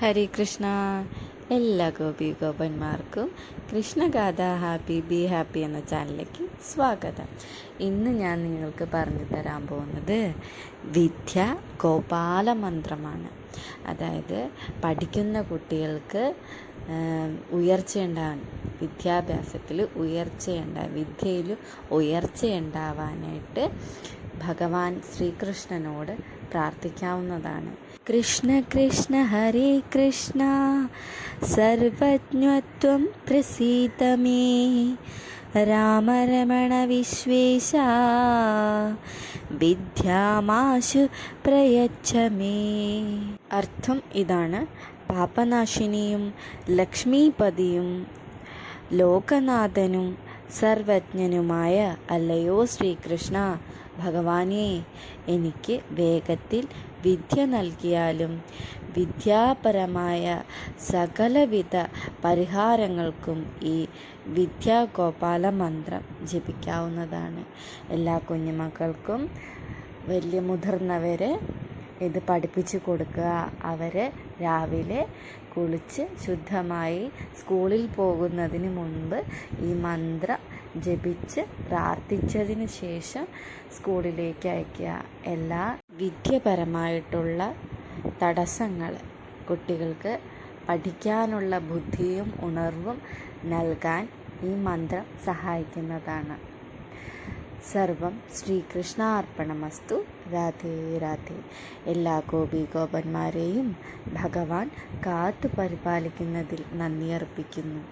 ഹരേ കൃഷ്ണ. എല്ലാ ഗോപന്മാർക്കും Krishnagatha happy be happy എന്ന ചാനലിലേക്ക് സ്വാഗതം. ഇന്ന് ഞാൻ നിങ്ങൾക്ക് പറഞ്ഞു തരാൻ പോകുന്നത് വിദ്യ ഗോപാല മന്ത്രമാണ്. അതായത് പഠിക്കുന്ന കുട്ടികൾക്ക് ഉയർച്ചയുണ്ടാവാൻ, വിദ്യാഭ്യാസത്തിൽ വിദ്യയിൽ ഉയർച്ചയുണ്ടാവാനായിട്ട് ഭഗവാൻ ശ്രീകൃഷ്ണനോട് പ്രാർത്ഥിക്കാവുന്നതാണ്. കൃഷ്ണ കൃഷ്ണ ഹരേ കൃഷ്ണ സർവജ്ഞത്വം പ്രസീദ മേ രാമരമണ വിശ്വേശ വിദ്യാമാശു പ്രയച്ഛ മേ. അർത്ഥം ഇതാണ്: പാപനാശിനിയും ലക്ഷ്മീപതിയും ലോകനാഥനും സർവജ്ഞനുമായ അല്ലയോ ശ്രീകൃഷ്ണ ഭഗവാനെ, എനിക്ക് വേഗത്തിൽ വിദ്യ നൽകിയാലും വിദ്യാപരമായ സകലവിധ പരിഹാരങ്ങൾക്കും ഈ വിദ്യാഗോപാല മന്ത്രം ജപിക്കാവുന്നതാണ്. എല്ലാ കുഞ്ഞുമക്കൾക്കും വലിയ മുതിർന്നവരെ ഇത് പഠിപ്പിച്ചു കൊടുക്കുക. അവർ രാവിലെ കുളിച്ച് ശുദ്ധമായി സ്കൂളിൽ പോകുന്നതിന് മുൻപ് ഈ മന്ത്രം ജപിച്ച് പ്രാർത്ഥിച്ചതിന് ശേഷം സ്കൂളിലേക്ക് അയക്കുക. എല്ലാ വിദ്യാപരമായിട്ടുള്ള തടസ്സങ്ങൾ കുട്ടികൾക്ക് പഠിക്കാനുള്ള ബുദ്ധിയും ഉണർവും നൽകാൻ ഈ മന്ത്രം സഹായിക്കുന്നതാണ്. സർവം ശ്രീകൃഷ്ണാർപ്പണമസ്തു. രാധേ രാധേ. എല്ലാ ഗോപന്മാരെയും ഭഗവാൻ കാത്തു പരിപാലിക്കുന്നതിൽ നന്ദി അർപ്പിക്കുന്നു.